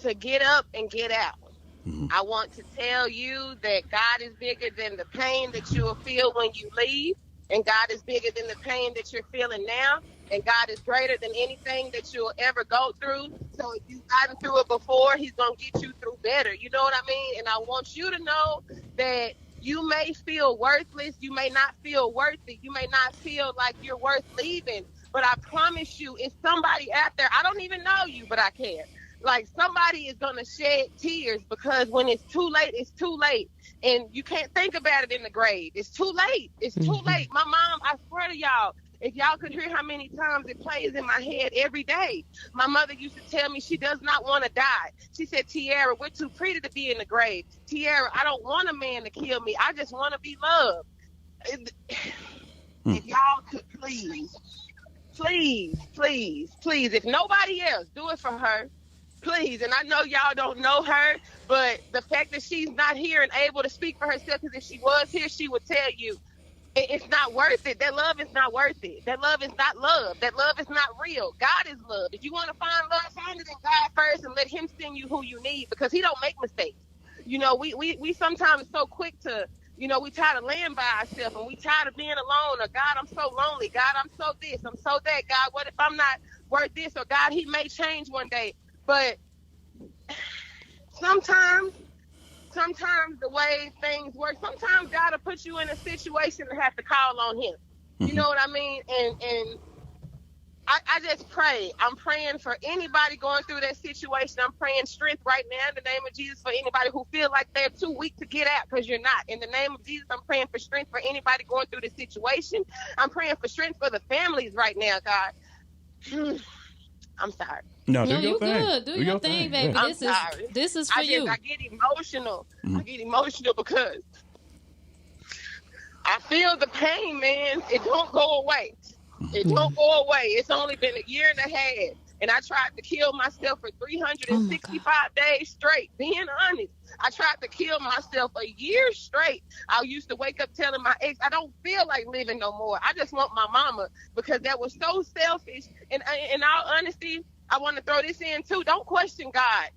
to get up and get out. Mm-hmm. I want to tell you that God is bigger than the pain that you will feel when you leave. And God is bigger than the pain that you're feeling now. And God is greater than anything that you'll ever go through. So if you've gotten through it before, he's going to get you through better. You know what I mean? And I want you to know that you may feel worthless. You may not feel worthy. You may not feel like you're worth leaving. But I promise you, it's somebody out there. I don't even know you, but I care. Like, somebody is going to shed tears, because when it's too late, it's too late. And you can't think about it in the grave. It's too late. It's too late. My mom, I swear to y'all, if y'all could hear how many times it plays in my head every day. My mother used to tell me she does not want to die. She said, Tiara, we're too pretty to be in the grave. Tiara, I don't want a man to kill me. I just want to be loved. If y'all could please, if nobody else, do it for her. Please, and I know y'all don't know her, but the fact that she's not here and able to speak for herself, because if she was here, she would tell you it's not worth it. That love is not worth it. That love is not love. That love is not real. God is love. If you want to find love, find it in God first and let him send you who you need, because he don't make mistakes. We sometimes so quick to, we tired of laying by ourselves, and we tired of being alone, or God, I'm so lonely. God, I'm so this, I'm so that. God, what if I'm not worth this? Or God, he may change one day. But sometimes the way things work, sometimes God will put you in a situation to have to call on him. You know what I mean? And I just pray. I'm praying for anybody going through that situation. I'm praying strength right now in the name of Jesus for anybody who feel like they're too weak to get out, because you're not. In the name of Jesus, I'm praying for strength for anybody going through this situation. I'm praying for strength for the families right now, God. I'm sorry. No, No, do your you thing. good. Do your thing, baby. Yeah. I'm sorry. This is for you. I get emotional. I get emotional because I feel the pain, man. It don't go away. It don't go away. It's only been a year and a half. And I tried to kill myself for 365 days straight. Being honest, I tried to kill myself a year straight. I used to wake up telling my ex, I don't feel like living no more. I just want my mama, because that was so selfish. And in all honesty, I want to throw this in too. Don't question God.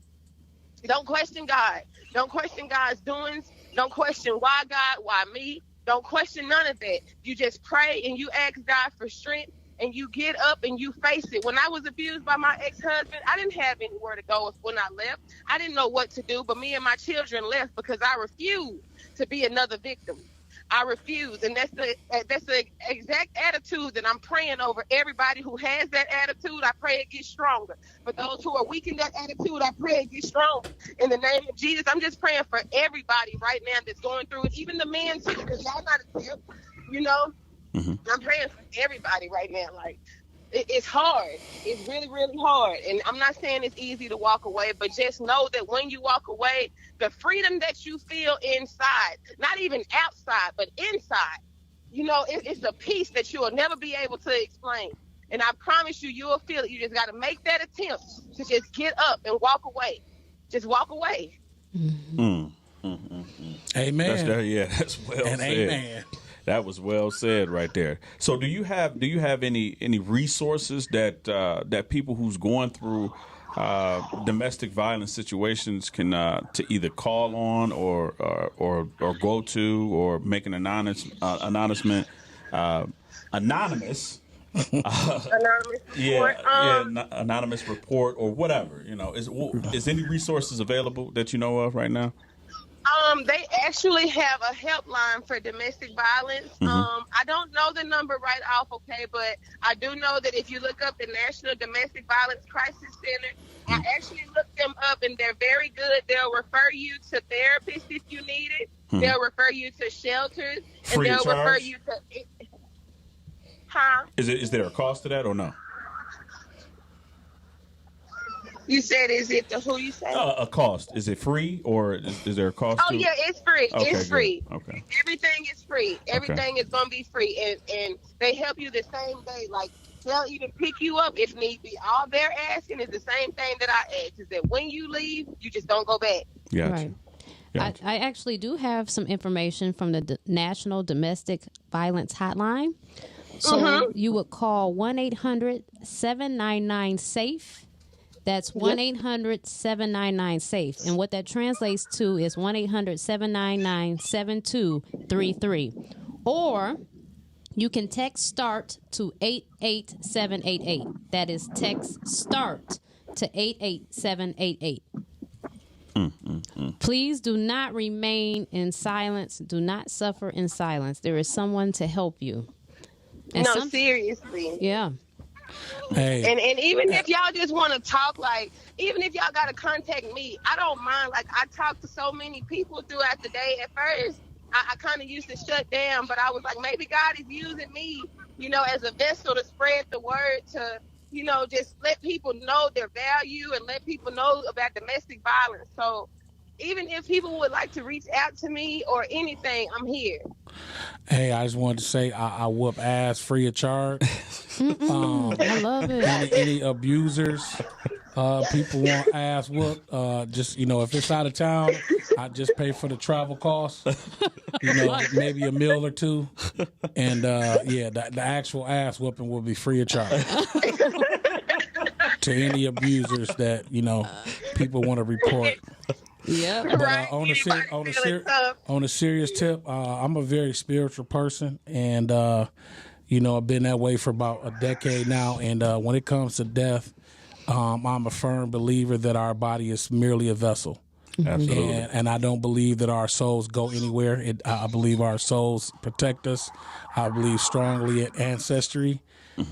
Don't question God. Don't question God's doings. Don't question why God, why me. Don't question none of that. You just pray and you ask God for strength, and you get up and you face it. When I was abused by my ex-husband, I didn't have anywhere to go when I left. I didn't know what to do, but me and my children left because I refused to be another victim. I refuse, and that's the exact attitude that I'm praying over everybody who has that attitude. I pray it gets stronger. For those who are weak in that attitude, I pray it gets stronger. In the name of Jesus, I'm just praying for everybody right now that's going through it, even the men too, because y'all not a tip, you know. I'm praying for everybody right now. Like, it's hard. It's really, really hard. And I'm not saying it's easy to walk away, but just know that when you walk away, the freedom that you feel inside, not even outside, but inside, you know, it's a peace that you will never be able to explain. And I promise you, you will feel it. You just got to make that attempt to just get up and walk away. Just walk away. Amen. That's well and said. Amen. That was well said right there. So do you have any resources that people who's going through domestic violence situations can to either call on or go to, or make an anonymous Anonymous report. Anonymous report or whatever, you know. Is any resources available that you know of right now? They actually have a helpline for domestic violence. I don't know the number right off, okay, but I do know that if you look up the National Domestic Violence Crisis Center, I actually looked them up, and they're very good. They'll refer you to therapists if you need it. They'll refer you to shelters, Free and they'll of charge? refer you to. Huh? Is there a cost to that or no? You said, is it the who you said? A cost. Is it free, or is there a cost? Oh, to yeah, it's free. Okay, It's free. good. Okay. Everything is free. Everything is going to be free. And they help you the same day. Like, they'll even pick you up if need be. All they're asking is the same thing that I asked, is that when you leave, you just don't go back. Gotcha. Right. Gotcha. I actually do have some information from the National Domestic Violence Hotline. So you would call 1-800-799-SAFE. That's 1-800-799-SAFE. And what that translates to is 1-800-799-7233. Or you can text START to 88788. That is text START to 88788. Please do not remain in silence. Do not suffer in silence. There is someone to help you. And Seriously. Yeah. Hey. And even if y'all just want to talk, like, even if y'all got to contact me, I don't mind. Like, I talk to so many people throughout the day. At first, I kind of used to shut down, but I was like, maybe God is using me, you know, as a vessel to spread the word, to, you know, just let people know their value and let people know about domestic violence. So even if people would like to reach out to me or anything, I'm here. Hey, I just wanted to say I whoop ass free of charge. I love it. Any abusers, people want ass whooped, just, you know, if it's out of town, I just pay for the travel costs, you know, maybe a meal or two. And, the actual ass whooping will be free of charge. To any abusers that, you know, people want to report. Yeah. But Right. on a serious tip, I'm a very spiritual person, and you know, I've been that way for about a decade now. And when it comes to death, I'm a firm believer that our body is merely a vessel. Absolutely. And I don't believe that our souls go anywhere. I believe our souls protect us. I believe strongly in ancestry.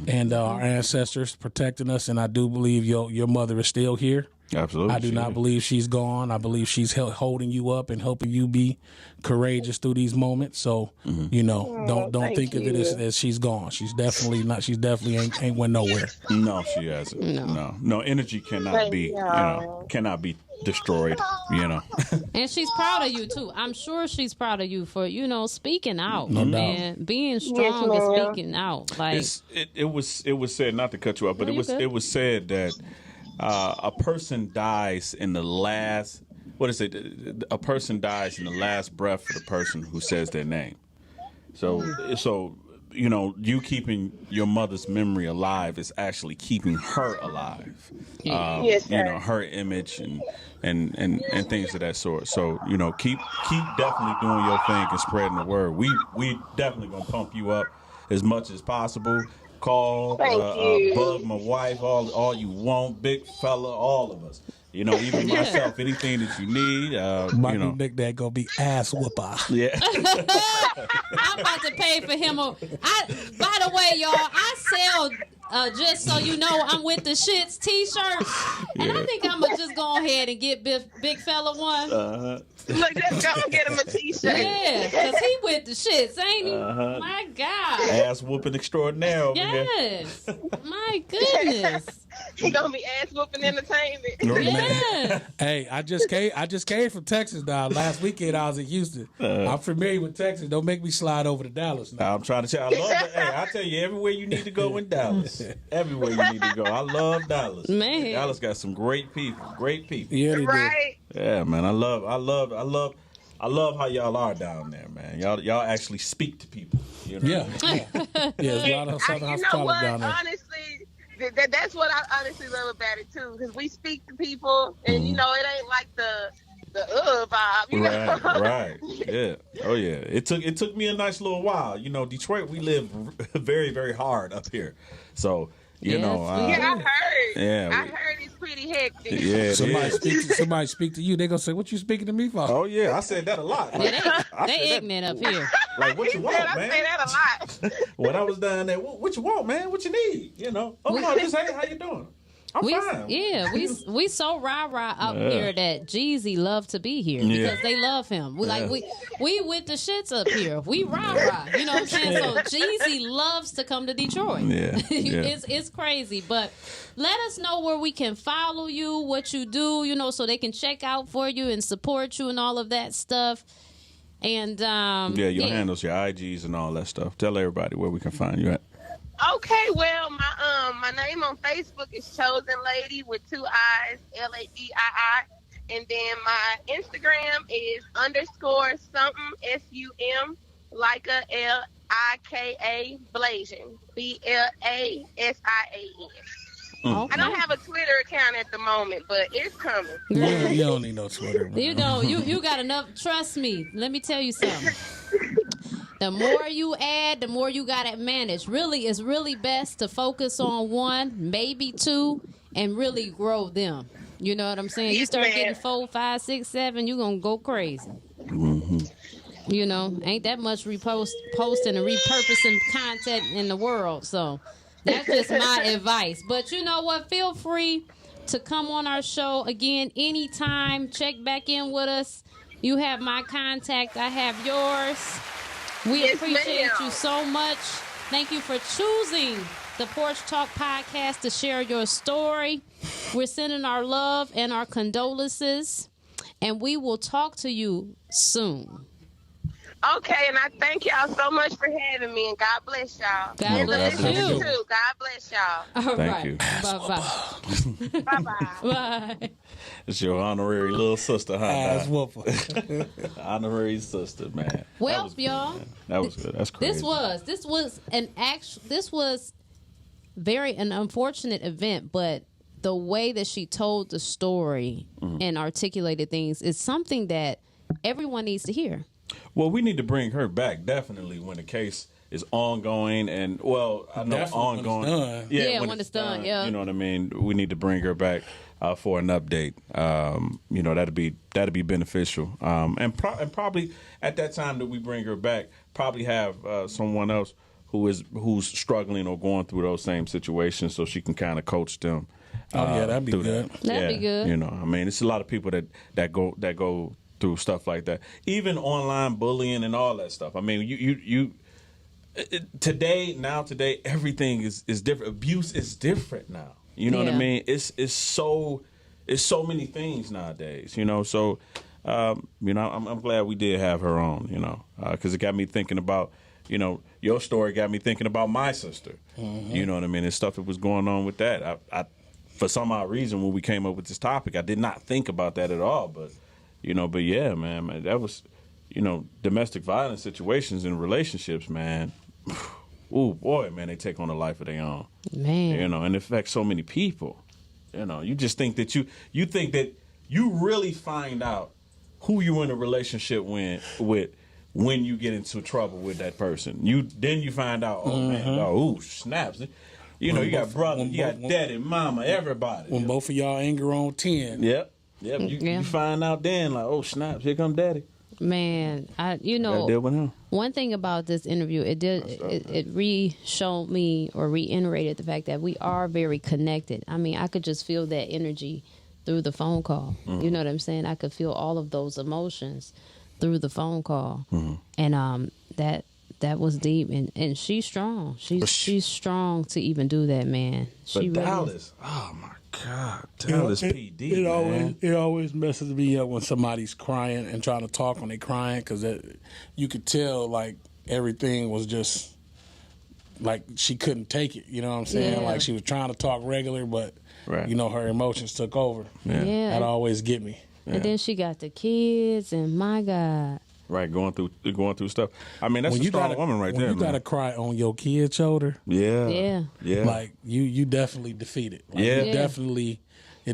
and our ancestors protecting us. And I do believe your mother is still here. Absolutely. I do not believe she's gone. I believe she's holding you up and helping you be courageous through these moments. So, don't think of it as she's gone. She's definitely not. She's definitely ain't went nowhere. No, she hasn't. No. Energy cannot be, cannot be destroyed. And she's proud of you too. I'm sure she's proud of you for speaking out and being strong and speaking out. Like it was said, not to cut you off, but it was said that. A person dies in the last. What is it? A person dies in the last breath of the person who says their name. So you keeping your mother's memory alive is actually keeping her alive. Yes, sir. Her image and things of that sort. So keep definitely doing your thing and spreading the word. We definitely gonna pump you up as much as possible. Call, bug my wife, all you want, big fella, all of us. Even myself, anything that you need. My new nickname gonna be ass whooper. Yeah. I'm about to pay for him. By the way, y'all, I sell. Just so you know, I'm with the shits t-shirts, and I think I'm gonna just go ahead and get big fella one. Look, just go and get him a t-shirt. Yeah, because he with the shits, ain't he? My God. Ass whooping extraordinaire over here. Yes. My goodness. He gonna be ass whooping entertainment. Yeah. Hey, I just came from Texas now. Last weekend I was in Houston. I'm familiar with Texas. Don't make me slide over to Dallas now. I'm trying to tell you, I love it. Hey, I tell you, everywhere you need to go in Dallas. Everywhere you need to go. I love Dallas. Man. Dallas got some great people. Great people. Yeah, they do. Right. Yeah, man. I love how y'all are down there, man. Y'all actually speak to people. Yeah. There's a lot of Southern hospitality down there. Honestly, that's what I honestly love about it too, because we speak to people, and it ain't like the vibe, you know? Right. Yeah. Oh yeah. It took me a nice little while. Detroit, we live very, very hard up here, so. I heard. Yeah, I heard it's pretty hectic. Yeah, somebody speak to you, they gonna say, "What you speaking to me for?" Oh yeah, I said that a lot. They ignorant up here. Like, what you want, man? I say that a lot. When I was down there, what you want, man? What you need? Oh no, just hey, how you doing? I'm fine. Yeah, we so rah-rah up here that Jeezy love to be here because they love him. We with the shits up here. We rah-rah. You know what I'm saying? So Jeezy loves to come to Detroit. Yeah. It's crazy. But let us know where we can follow you, what you do, so they can check out for you and support you and all of that stuff. And your handles, your IGs and all that stuff. Tell everybody where we can find you at. Okay, well, my name on Facebook is Chosen Lady with 2 I's, Ladii, and then my Instagram is _something SUM Lika LIKA Blasian BLASIAN. I don't have a Twitter account at the moment, but it's coming. You don't need no Twitter. You got enough. Trust me. Let me tell you something. The more you add, the more you got to manage. Really, it's really best to focus on 1, maybe 2, and really grow them. You know what I'm saying? You start getting 4, 5, 6, 7, you're going to go crazy. Mm-hmm. Ain't that much posting and repurposing content in the world. So that's just my advice. But you know what? Feel free to come on our show again anytime. Check back in with us. You have my contact. I have yours. We appreciate you so much. Thank you for choosing the Porch Talk podcast to share your story. We're sending our love and our condolences, and we will talk to you soon. Okay, and I thank y'all so much for having me, and God bless y'all. God bless you. Too. God bless y'all. All Thank right. you. Bye-bye. Bye. It's your honorary little sister, huh? Ass whooper. Honorary sister, man. Well, y'all. That was good. That's crazy. This was an unfortunate event, but the way that she told the story and articulated things is something that everyone needs to hear. Well, we need to bring her back definitely when the case is ongoing, and I know definitely ongoing. When it's done. Yeah, when it's done. Yeah, you know what I mean. We need to bring her back for an update. That'd be beneficial. And probably at that time that we bring her back, probably have someone else who's struggling or going through those same situations, so she can kind of coach them. That'd be good. That'd be good. You know, I mean, it's a lot of people that go through stuff like that, even online bullying and all that stuff. I mean, you today, everything is different. Abuse is different now. You know what I mean? It's so many things nowadays. You know, so you know, I'm glad we did have her on. You know, because it got me thinking about. You know, your story got me thinking about my sister. Mm-hmm. You know what I mean? And stuff that was going on with that. I for some odd reason, when we came up with this topic, I did not think about that at all. But, you know, yeah, man, that was, you know, domestic violence situations and relationships, man. Ooh, boy, man, they take on a life of their own. Man. You know, and it affects so many people. You know, you just think that you think that you really find out who you're in a relationship with when you get into trouble with that person. Then you find out, oh man, oh snaps. You know, you got brother, you got daddy, mama, everybody. When both of y'all anger on 10. Yep. You find out then, like, oh snaps, here come daddy. Man, deal with him. One thing about this interview, it re-showed me or reiterated the fact that we are very connected. I mean, I could just feel that energy through the phone call. Mm-hmm. You know what I'm saying? I could feel all of those emotions through the phone call. Mm-hmm. And that was deep, and she's strong. She's strong to even do that, man. She but Dallas, really oh my God, Dallas PD, man. It always messes me up when somebody's crying and trying to talk when they crying, because you could tell like everything was just like she couldn't take it. You know what I'm saying? Yeah. Like she was trying to talk regular, but you know her emotions took over. Yeah. That always get me. And then she got the kids, and my God. Right, going through stuff. I mean, that's a strong woman right there, you man. gotta cry on your kid's shoulder. Yeah. Like you definitely defeated. Like, it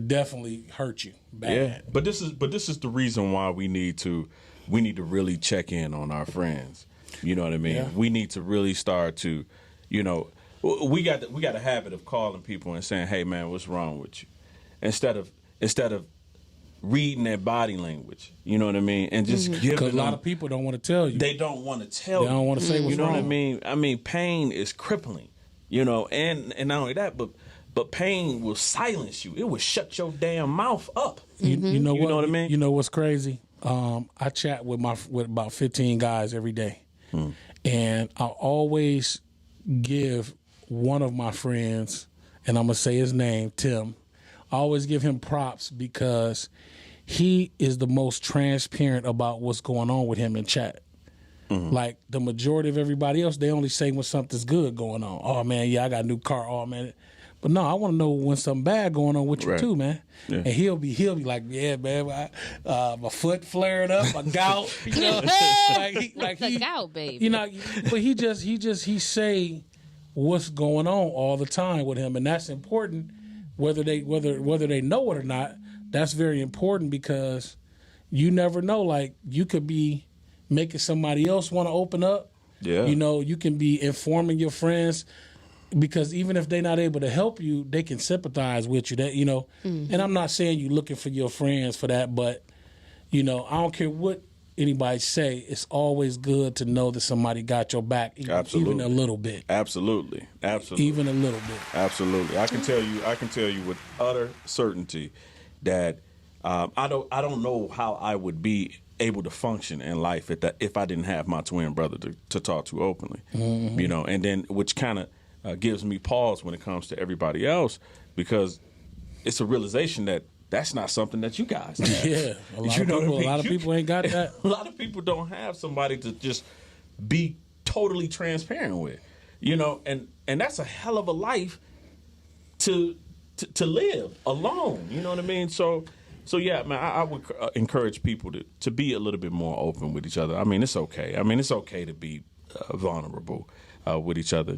definitely hurt you bad. Yeah, but this is the reason why we need to really check in on our friends. You know what I mean? Yeah. We need to really start to, you know, we got a habit of calling people and saying, "Hey, man, what's wrong with you?" Instead of reading their body language, you know what I mean, and just giving them. Because a lot of people don't want to tell you. They don't want to tell you. They don't want to say what's wrong. You know what I mean? I mean, pain is crippling, you know, and not only that, but pain will silence you. It will shut your damn mouth up. You know what? You know what I mean? You know what's crazy? I chat with about 15 guys every day, and I always give one of my friends, and I'm gonna say his name, Tim. I always give him props because he is the most transparent about what's going on with him in chat. Mm-hmm. Like the majority of everybody else, they only say when something's good going on. Oh man, yeah, I got a new car. Oh man, but no, I want to know when something bad going on with you too, man. Yeah. And he'll be like, yeah, man, my foot flared up, my gout, you know, like the gout, baby. You know, but he say what's going on all the time with him, and that's important. Whether they know it or not, that's very important, because you never know. Like, you could be making somebody else want to open up. Yeah. You know, you can be informing your friends, because even if they're not able to help you, they can sympathize with you. That, you know, and I'm not saying you looking for your friends for that, but you know, I don't care what anybody say, it's always good to know that somebody got your back, even a little bit. Absolutely. Even a little bit. Absolutely. I can tell you with utter certainty that I don't know how I would be able to function in life if I didn't have my twin brother to talk to openly. Mm-hmm. You know, and then which kind of gives me pause when it comes to everybody else, because it's a realization that that's not something that you guys have. Yeah, a lot of people ain't got that. A lot of people don't have somebody to just be totally transparent with, you know, and that's a hell of a life to live alone. You know what I mean? So yeah, man, I would encourage people to be a little bit more open with each other. I mean, it's okay. It's okay to be vulnerable with each other.